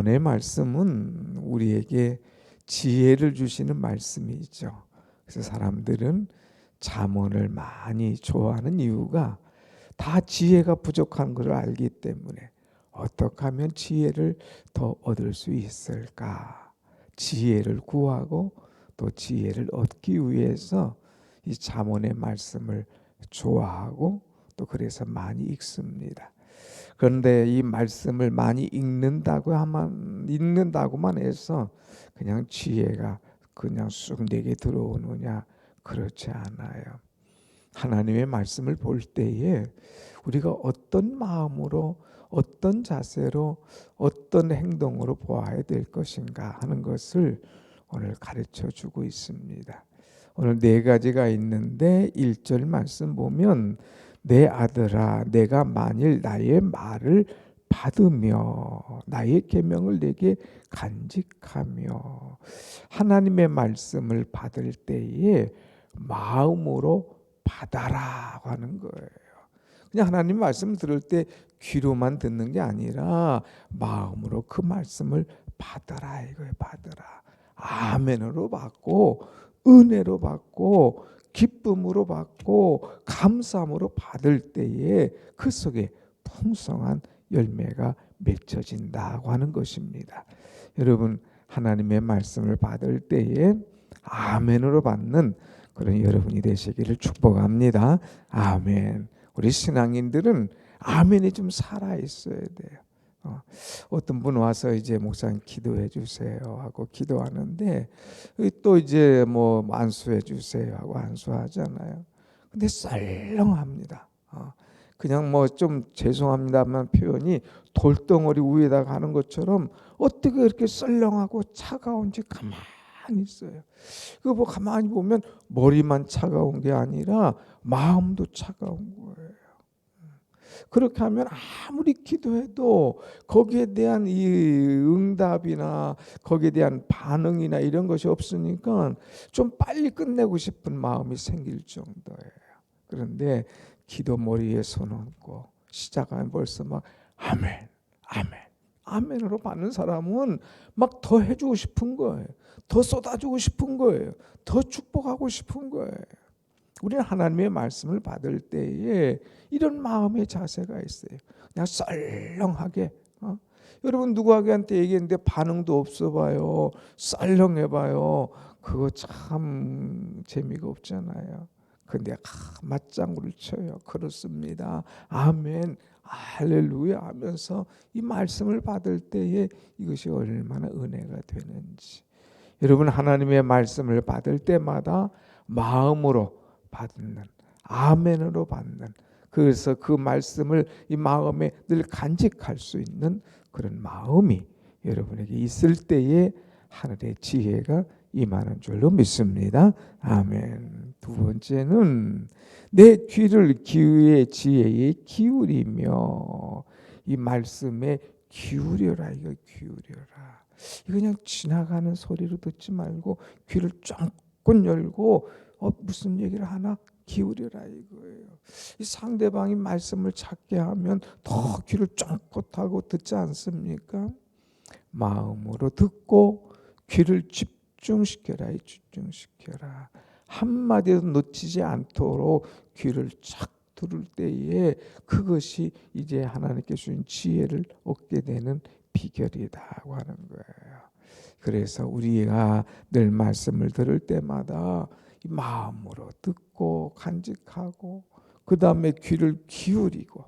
잠언의 말씀은 우리에게 지혜를 주시는 말씀이죠. 그래서 사람들은 잠언을 많이 좋아하는 이유가 다 지혜가 부족한 것을 알기 때문에 어떻게 하면 지혜를 더 얻을 수 있을까? 지혜를 구하고 또 지혜를 얻기 위해서 이 잠언의 말씀을 좋아하고 또 그래서 많이 읽습니다. 그런데 이 말씀을 많이 읽는다고만 해서 그냥 지혜가 그냥 쑥 내게 들어오느냐, 그렇지 않아요. 하나님의 말씀을 볼 때에 우리가 어떤 마음으로, 어떤 자세로, 어떤 행동으로 보아야 될 것인가 하는 것을 오늘 가르쳐 주고 있습니다. 오늘 네 가지가 있는데 1절 말씀 보면 내 아들아 내가 만일 나의 말을 받으며 나의 계명을 내게 간직하며, 하나님의 말씀을 받을 때에 마음으로 받아라고 하는 거예요. 그냥 하나님 말씀 들을 때 귀로만 듣는 게 아니라 마음으로 그 말씀을 받아라 이거예요. 받아라. 아멘으로 받고 은혜로 받고 기쁨으로 받고 감사함으로 받을 때에 그 속에 풍성한 열매가 맺혀진다고 하는 것입니다. 여러분, 하나님의 말씀을 받을 때에 아멘으로 받는 그런 여러분이 되시기를 축복합니다. 아멘. 우리 신앙인들은 아멘이 좀 살아 있어야 돼요. 어떤 분 와서 이제 목사님 기도해 주세요 하고 기도하는데 또 이제 뭐 안수해 주세요 하고 안수하잖아요. 근데 썰렁합니다. 그냥 뭐 좀 죄송합니다만 표현이 돌덩어리 위에다가 하는 것처럼 어떻게 이렇게 썰렁하고 차가운지 가만히 있어요. 그거 뭐 가만히 보면 머리만 차가운 게 아니라 마음도 차가운 거예요. 그렇게 하면 아무리 기도해도 거기에 대한 이 응답이나 거기에 대한 반응이나 이런 것이 없으니까 좀 빨리 끝내고 싶은 마음이 생길 정도예요. 그런데 기도 머리에 손 얹고 시작하면 벌써 막 아멘, 아멘, 아멘으로 받는 사람은 막 더 해주고 싶은 거예요. 더 쏟아주고 싶은 거예요. 더 축복하고 싶은 거예요. 우리는 하나님의 말씀을 받을 때에 이런 마음의 자세가 있어요. 그냥 썰렁하게. 여러분 누구한테 얘기했는데 반응도 없어 봐요. 썰렁해 봐요. 그거 참 재미가 없잖아요. 근데 맞장구를 쳐요. 그렇습니다. 아멘, 할렐루야 하면서 이 말씀을 받을 때에 이것이 얼마나 은혜가 되는지. 여러분, 하나님의 말씀을 받을 때마다 마음으로 받는, 아멘으로 받는, 그래서 그 말씀을 이 마음에 늘 간직할 수 있는 그런 마음이 여러분에게 있을 때에 하늘의 지혜가 임하는 줄로 믿습니다. 아멘. 두 번째는 내 귀를 기후의 지혜에 기울이며, 이 말씀에 기울여라. 이거 기울여라. 이거 그냥 지나가는 소리로 듣지 말고 귀를 쫑긋 열고 무슨 얘기를 하나 기울여라 이거예요. 이 상대방이 말씀을 찾게 하면 더 귀를 쫑긋하고 듣지 않습니까? 마음으로 듣고 귀를 집중시켜라. 집중시켜라. 한마디도 놓치지 않도록 귀를 착 들을 때에 그것이 이제 하나님께 주신 지혜를 얻게 되는 비결이라고 하는 거예요. 그래서 우리가 늘 말씀을 들을 때마다 이 마음으로 듣고 간직하고 그 다음에 귀를 기울이고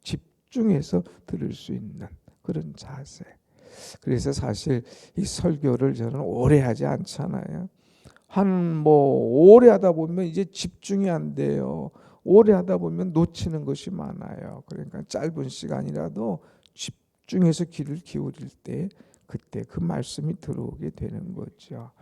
집중해서 들을 수 있는 그런 자세. 그래서 사실 이 설교를 저는 오래 하지 않잖아요. 오래 하다 보면 이제 집중이 안 돼요. 오래 하다 보면 놓치는 것이 많아요. 그러니까 짧은 시간이라도 집중해서 귀를 기울일 때 그때 그 말씀이 들어오게 되는 거죠.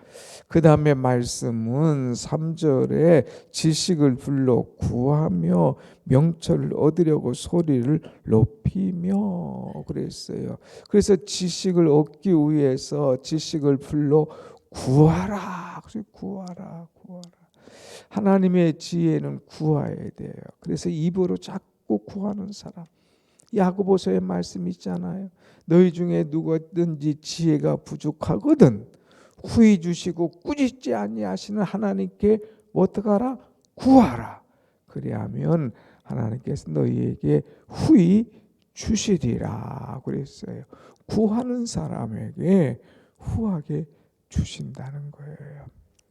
그 다음에 말씀은 3절에 지식을 불러 구하며 명철을 얻으려고 소리를 높이며 그랬어요. 그래서 지식을 얻기 위해서 지식을 불러 구하라. 구하라. 하나님의 지혜는 구해야 돼요. 그래서 입으로 자꾸 구하는 사람, 야고보서의 말씀 있잖아요. 너희 중에 누구든지 지혜가 부족하거든 후히 주시고 꾸짖지 아니하시는 하나님께 어떡하라? 구하라. 그리하면 하나님께서 너희에게 후히 주시리라 그랬어요. 구하는 사람에게 후하게 주신다는 거예요.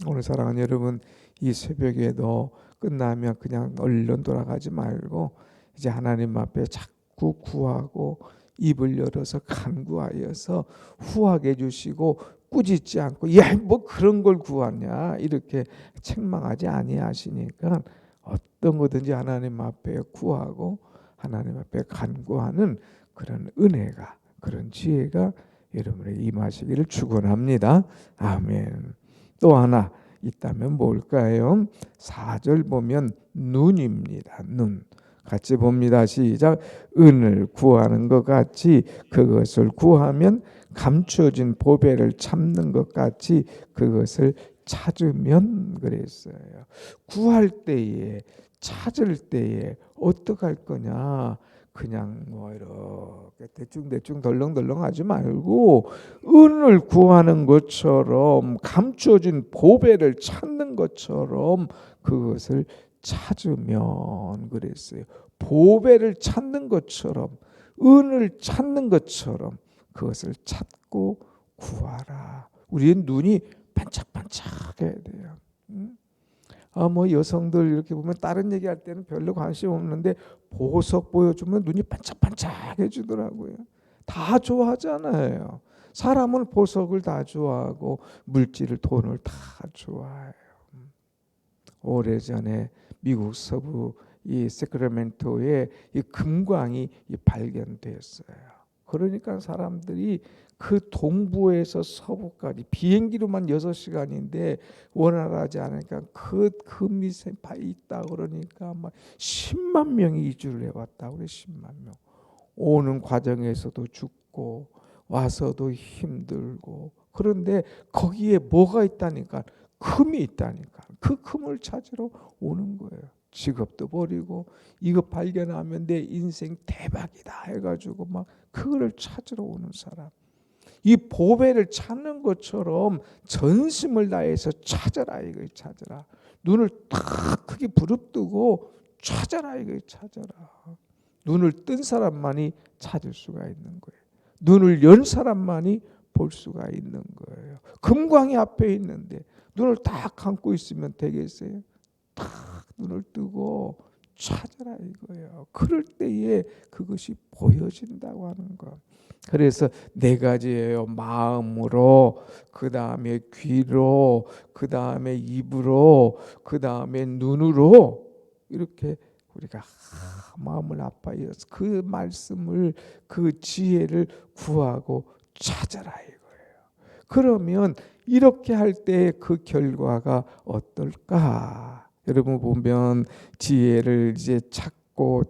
오늘 사랑하는 여러분, 이 새벽에도 끝나면 그냥 얼른 돌아가지 말고 이제 하나님 앞에 자꾸 구하고 입을 열어서 간구하여서 후하게 주시고 꾸짖지 않고 야 뭐 그런 걸 구하냐 이렇게 책망하지 아니하시니까 어떤 거든지 하나님 앞에 구하고 하나님 앞에 간구하는 그런 은혜가 그런 지혜가 여러분에게 임하시기를 축원합니다. 아멘. 또 하나 있다면 뭘까요? 4절 보면 눈입니다. 눈. 같이 봅니다. 시작. 은을 구하는 것 같이 그것을 구하면 감추어진 보배를 찾는 것 같이 그것을 찾으면 그랬어요. 구할 때에 찾을 때에 어떡할 거냐? 그냥 뭐 이렇게 대충 덜렁덜렁 하지 말고 은을 구하는 것처럼 감추어진 보배를 찾는 것처럼 그것을 찾으면 그랬어요. 보배를 찾는 것처럼 은을 찾는 것처럼 그것을 찾고 구하라. 우리의 눈이 반짝반짝해야 돼요. 뭐 여성들 이렇게 보면 다른 얘기할 때는 별로 관심 없는데 보석 보여주면 눈이 반짝반짝해지더라고요. 다 좋아하잖아요. 사람은 보석을 다 좋아하고 물질을 돈을 다 좋아해요. 오래전에 미국 서부 이 세크라멘토에 이 금광이 발견되었어요. 그러니까 사람들이 그 동부에서 서부까지 비행기로만 6시간인데 원활하지 않으니까 그 금이 있다 그러니까 막 10만 명이 이주를 해왔다 그래. 10만 명. 오는 과정에서도 죽고 와서도 힘들고 그런데 거기에 뭐가 있다니까 금이 있다니까 그 금을 찾으러 오는 거예요. 직업도 버리고 이거 발견하면 내 인생 대박이다 해가지고 막 그거를 찾으러 오는 사람. 이 보배를 찾는 것처럼 전심을 다해서 찾아라 이거 찾아라. 눈을 딱 크게 부릅뜨고 찾아라 이거 찾아라. 눈을 뜬 사람만이 찾을 수가 있는 거예요. 눈을 연 사람만이 볼 수가 있는 거예요. 금광이 앞에 있는데 눈을 딱 감고 있으면 되겠어요? 딱 눈을 뜨고 찾아라 이거예요. 그럴 때에 그것이 보여진다고 하는 거. 그래서 네 가지예요. 마음으로, 그 다음에 귀로, 그 다음에 입으로, 그 다음에 눈으로 이렇게 우리가 마음을 아파해서 그 말씀을 그 지혜를 구하고 찾아라 이거예요. 그러면 이렇게 할 때 그 결과가 어떨까? 여러분 보면 지혜를 이제 찾고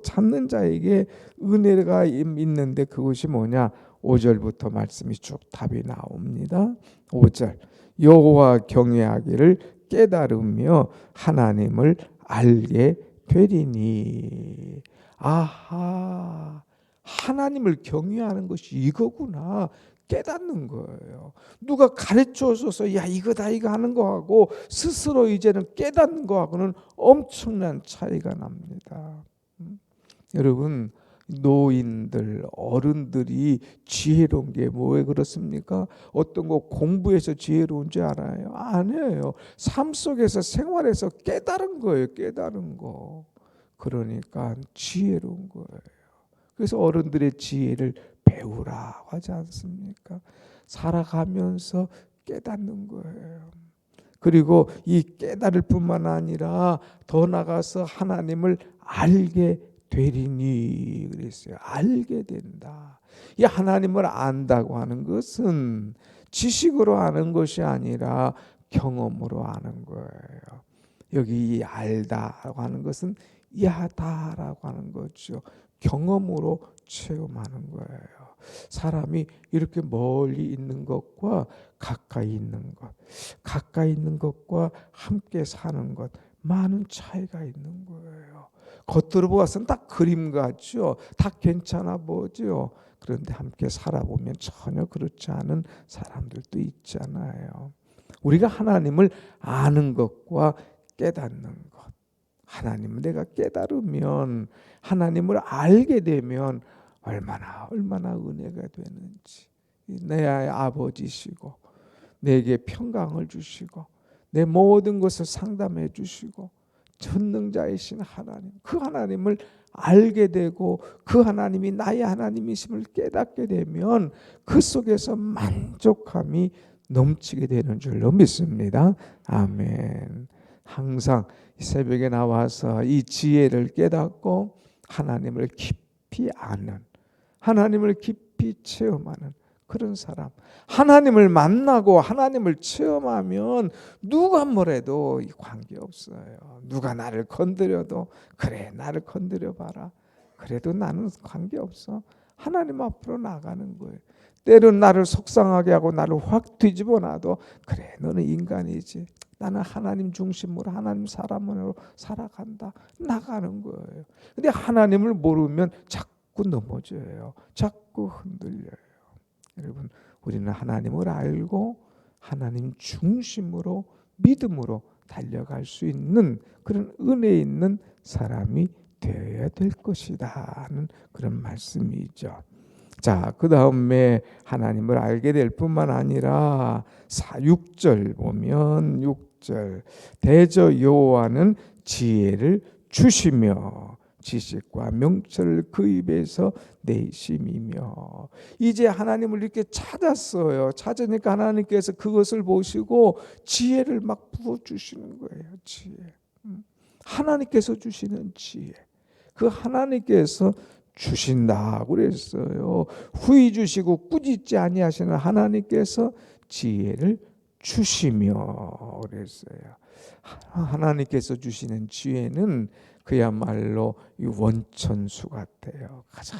찾는 자에게 은혜가 있는데 그것이 뭐냐? 5절부터 말씀이 쭉 답이 나옵니다. 5절 여호와 경외하기를 깨달으며 하나님을 알게 되리니. 아하, 하나님을 경외하는 것이 이거구나 깨닫는 거예요. 누가 가르쳐 줘서 야 이거다 이거 하는 거하고 스스로 이제는 깨닫는 거하고는 엄청난 차이가 납니다. 여러분 노인들 어른들이 지혜로운 게 왜 그렇습니까? 어떤 거 공부해서 지혜로운 줄 알아요? 아니에요. 삶 속에서 생활에서 깨달은 거예요. 깨달은 거. 그러니까 지혜로운 거예요. 그래서 어른들의 지혜를 배우라 하지 않습니까? 살아가면서 깨닫는 거예요. 그리고 이 깨달을 뿐만 아니라 더 나가서 하나님을 알게 되리니 그랬어요. 알게 된다. 이 하나님을 안다고 하는 것은 지식으로 아는 것이 아니라 경험으로 아는 거예요. 여기 이 알다라고 하는 것은 야다라고 하는 거죠. 경험으로 체험하는 거예요. 사람이 이렇게 멀리 있는 것과 가까이 있는 것, 가까이 있는 것과 함께 사는 것 많은 차이가 있는 거예요. 겉으로 보아서는 다 그림 같죠. 다 괜찮아 보죠. 그런데 함께 살아보면 전혀 그렇지 않은 사람들도 있잖아요. 우리가 하나님을 아는 것과 깨닫는 것. 하나님을 내가 깨달으면, 하나님을 알게 되면 얼마나 은혜가 되는지. 내 아버지시고 내게 평강을 주시고 내 모든 것을 상담해 주시고 전능자이신 하나님, 그 하나님을 알게 되고 그 하나님이 나의 하나님이심을 깨닫게 되면 그 속에서 만족함이 넘치게 되는 줄로 믿습니다. 아멘. 항상 새벽에 나와서 이 지혜를 깨닫고 하나님을 깊이 아는, 하나님을 깊이 체험하는 그런 사람, 하나님을 만나고 하나님을 체험하면 누가 뭐래도 관계없어요. 누가 나를 건드려도 그래, 나를 건드려 봐라, 그래도 나는 관계없어. 하나님 앞으로 나가는 거예요. 때론 나를 속상하게 하고 나를 확 뒤집어 놔도 그래, 너는 인간이지, 나는 하나님 중심으로 하나님 사람으로 살아간다, 나가는 거예요. 근데 하나님을 모르면 자꾸 넘어져요. 자꾸 흔들려요. 여러분, 우리는 하나님을 알고 하나님 중심으로 믿음으로 달려갈 수 있는 그런 은혜 있는 사람이 되어야 될 것이다 하는 그런 말씀이죠. 자, 그 다음에 하나님을 알게 될 뿐만 아니라 6절 보면 6절 대저 여호와는 지혜를 주시며 지식과 명철을 그 입에서 내심이며. 이제 하나님을 이렇게 찾았어요. 찾으니까 하나님께서 그것을 보시고 지혜를 막 부어주시는 거예요. 지혜. 하나님께서 주시는 지혜. 그 하나님께서 주신다고 그랬어요. 후히 주시고 꾸짖지 아니하시는 하나님께서 지혜를 주시며 그랬어요. 하나님께서 주시는 지혜는 그야말로 이 원천수 같아요. 가장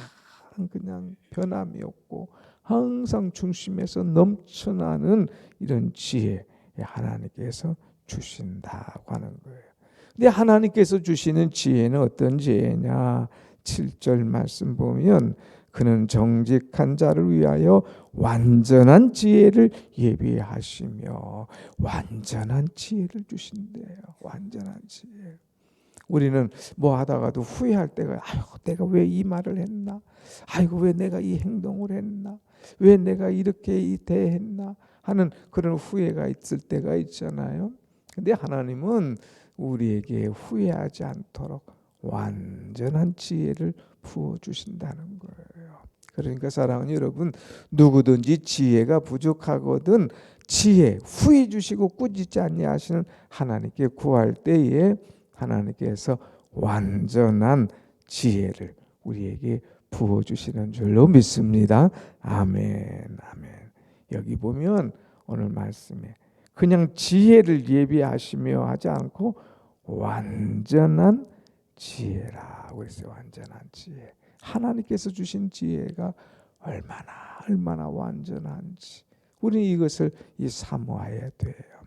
그냥 변함이 없고 항상 중심에서 넘쳐나는 이런 지혜, 하나님께서 주신다고 하는 거예요. 근데 하나님께서 주시는 지혜는 어떤 지혜냐? 7절 말씀 보면 그는 정직한 자를 위하여 완전한 지혜를 예비하시며. 완전한 지혜를 주신대요. 완전한 지혜. 우리는 뭐 하다가도 후회할 때가, 아유 내가 왜 이 말을 했나, 아이고 왜 내가 이 행동을 했나, 왜 내가 이렇게 대했나 하는 그런 후회가 있을 때가 있잖아요. 근데 하나님은 우리에게 후회하지 않도록 완전한 지혜를 부어주신다는 거예요. 그러니까 사랑하는 여러분, 누구든지 지혜가 부족하거든 지혜 후히 주시고 꾸짖지 아니하시는 하나님께 구할 때에 하나님께서 완전한 지혜를 우리에게 부어주시는 줄로 믿습니다. 아멘, 아멘. 여기 보면 오늘 말씀에 그냥 지혜를 예비하시며 하지 않고 완전한 지혜라고 했어요. 완전한 지혜. 하나님께서 주신 지혜가 얼마나 완전한지 우리는 이것을 사모해야 돼요.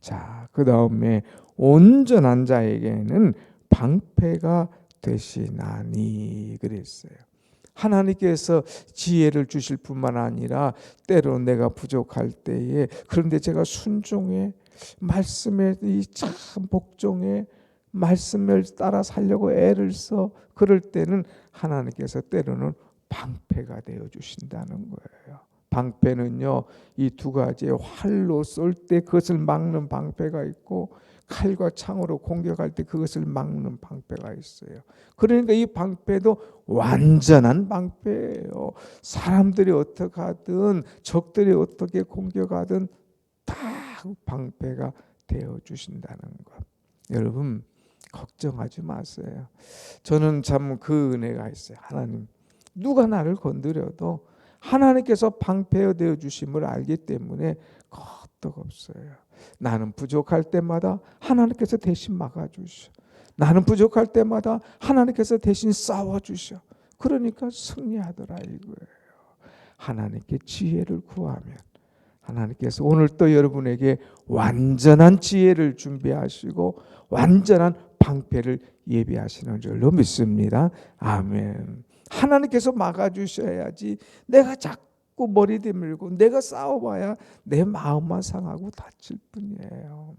자, 그 다음에 온전한 자에게는 방패가 되시나니 그랬어요. 하나님께서 지혜를 주실 뿐만 아니라 때로 내가 부족할 때에, 그런데 제가 순종해 말씀에 참 복종해 말씀을 따라 살려고 애를 써, 그럴 때는 하나님께서 때로는 방패가 되어 주신다는 거예요. 방패는요, 이 두 가지의 활로 쏠 때 그것을 막는 방패가 있고 칼과 창으로 공격할 때 그것을 막는 방패가 있어요. 그러니까 이 방패도 완전한 방패예요. 사람들이 어떻게 하든 적들이 어떻게 공격하든 다 방패가 되어 주신다는 것. 여러분 걱정하지 마세요. 저는 참 그 은혜가 있어요. 하나님, 누가 나를 건드려도 하나님께서 방패 되어 주심을 알기 때문에 겁도 없어요. 나는 부족할 때마다 하나님께서 대신 막아주셔. 나는 부족할 때마다 하나님께서 대신 싸워주셔. 그러니까 승리하더라 이거예요. 하나님께 지혜를 구하면 하나님께서 오늘 또 여러분에게 완전한 지혜를 준비하시고 완전한 방패를 예비하시는 줄로 믿습니다. 아멘. 하나님께서 막아주셔야지 내가 자꾸 머리 내밀고 내가 싸워봐야 내 마음만 상하고 다칠 뿐이에요.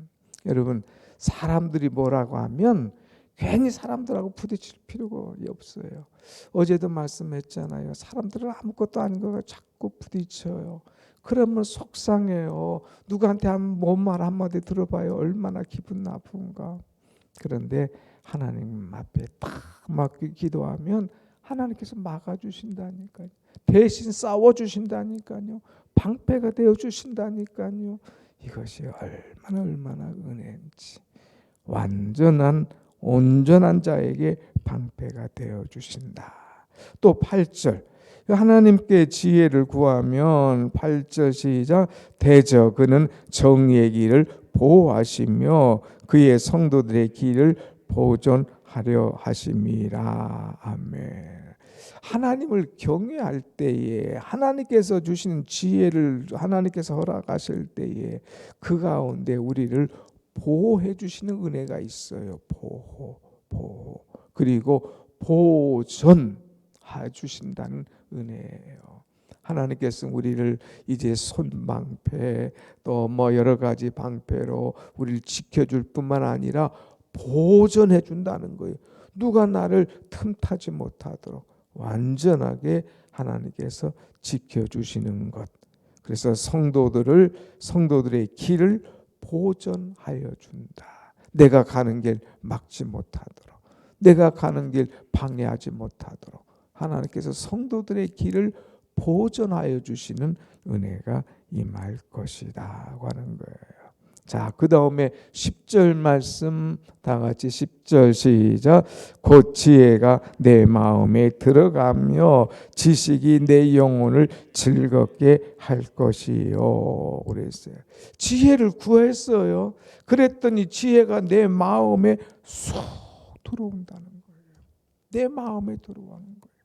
여러분, 사람들이 뭐라고 하면 괜히 사람들하고 부딪힐 필요가 없어요. 어제도 말씀했잖아요. 사람들은 아무것도 아닌 거가 자꾸 부딪혀요. 그러면 속상해요. 누구한테 뭔 말 한마디 들어봐요. 얼마나 기분 나쁜가. 그런데 하나님 앞에 딱 막 기도하면 하나님께서 막아주신다니까요. 대신 싸워주신다니까요. 방패가 되어주신다니까요. 이것이 얼마나 은혜인지. 완전한 온전한 자에게 방패가 되어주신다. 또 8절, 하나님께 지혜를 구하면 8절 시작, 대저 그는 정의의 길을 보호하시며 그의 성도들의 길을 보존하려 하심이라. 아멘. 하나님을 경외할 때에 하나님께서 주시는 지혜를 하나님께서 허락하실 때에 그 가운데 우리를 보호해 주시는 은혜가 있어요. 보호. 그리고 보존해 주신다는 은혜예요. 하나님께서 우리를 이제 손방패 또 여러 가지 방패로 우리를 지켜줄 뿐만 아니라 보존해 준다는 거예요. 누가 나를 틈타지 못하도록 완전하게 하나님께서 지켜주시는 것. 그래서 성도들의 길을 보존하여 준다. 내가 가는 길 막지 못하도록, 내가 가는 길 방해하지 못하도록 하나님께서 성도들의 길을 보존하여 주시는 은혜가 임할 것이다 하는 거예요. 자, 그 다음에 10절 말씀 다 같이 10절 시작. 곧 지혜가 내 마음에 들어가며 지식이 내 영혼을 즐겁게 할 것이요. 그랬어요. 지혜를 구했어요. 그랬더니 지혜가 내 마음에 쏙 들어온다는 거예요. 내 마음에 들어오는 거예요.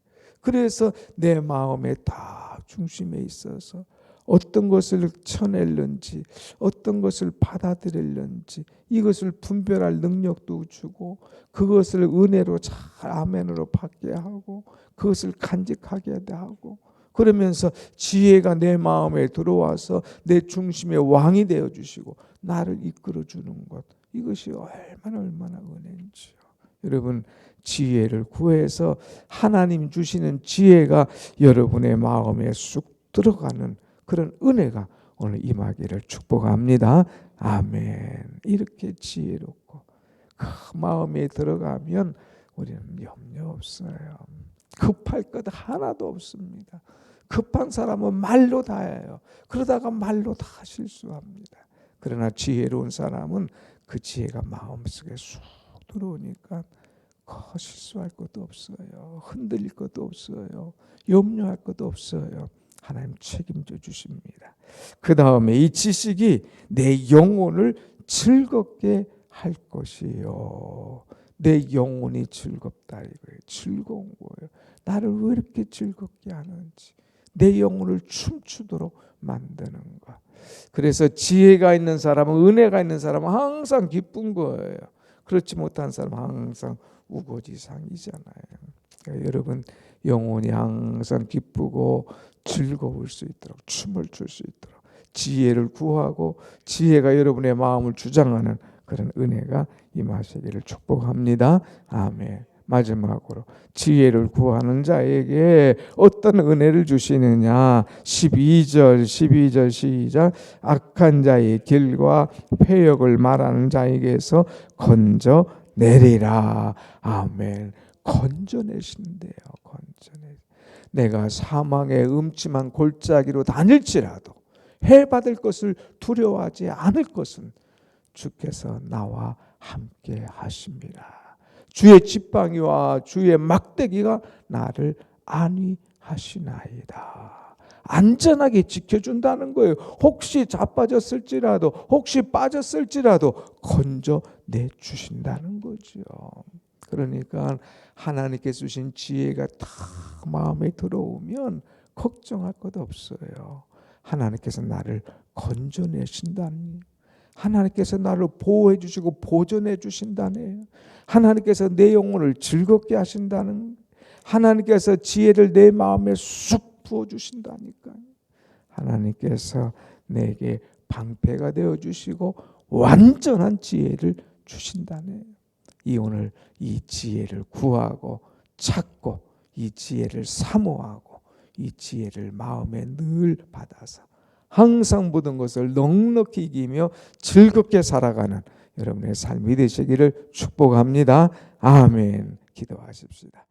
그래서 내 마음의 딱 중심에 있어서 어떤 것을 쳐낼는지 어떤 것을 받아들일는지 이것을 분별할 능력도 주고 그것을 은혜로 잘 아멘으로 받게 하고 그것을 간직하게 하고 그러면서 지혜가 내 마음에 들어와서 내 중심의 왕이 되어주시고 나를 이끌어주는 것, 이것이 얼마나 은혜인지요. 여러분, 지혜를 구해서 하나님 주시는 지혜가 여러분의 마음에 쑥 들어가는 그런 은혜가 오늘 임하기를 축복합니다. 아멘. 이렇게 지혜롭고 그 마음에 들어가면 우리는 염려 없어요. 급할 것 하나도 없습니다. 급한 사람은 말로 다 해요. 그러다가 말로 다 실수합니다. 그러나 지혜로운 사람은 그 지혜가 마음속에 쑥 들어오니까 실수할 것도 없어요. 흔들릴 것도 없어요. 염려할 것도 없어요. 하나님 책임져 주십니다. 그 다음에 이 지식이 내 영혼을 즐겁게 할 것이요. 내 영혼이 즐겁다 이거예요. 즐거운 거예요. 나를 왜 이렇게 즐겁게 하는지, 내 영혼을 춤추도록 만드는 것. 그래서 지혜가 있는 사람은, 은혜가 있는 사람은 항상 기쁜 거예요. 그렇지 못한 사람은 항상 우거지상이잖아요. 그러니까 여러분, 영혼이 항상 기쁘고 즐거울 수 있도록, 춤을 출 수 있도록 지혜를 구하고 지혜가 여러분의 마음을 주장하는 그런 은혜가 임하시기를 축복합니다. 아멘. 마지막으로 지혜를 구하는 자에게 어떤 은혜를 주시느냐. 12절 시작. 악한 자의 길과 패역을 말하는 자에게서 건져내리라. 아멘. 건져내신대요. 내가 사망의 음침한 골짜기로 다닐지라도 해받을 것을 두려워하지 않을 것은 주께서 나와 함께 하십니다. 주의 지팡이와 주의 막대기가 나를 안위하시나이다. 안전하게 지켜준다는 거예요. 혹시 자빠졌을지라도, 혹시 빠졌을지라도 건져내 주신다는 거죠. 그러니까 하나님께 주신 지혜가 다 마음에 들어오면 걱정할 것 없어요. 하나님께서 나를 건져내신다니, 하나님께서 나를 보호해 주시고 보존해 주신다네요. 하나님께서 내 영혼을 즐겁게 하신다는, 하나님께서 지혜를 내 마음에 쑥 부어 주신다니까요. 하나님께서 내게 방패가 되어 주시고 완전한 지혜를 주신다네요. 오늘 이 지혜를 구하고 찾고 이 지혜를 사모하고 이 지혜를 마음에 늘 받아서 항상 모든 것을 넉넉히 이기며 즐겁게 살아가는 여러분의 삶이 되시기를 축복합니다. 아멘. 기도하십시다.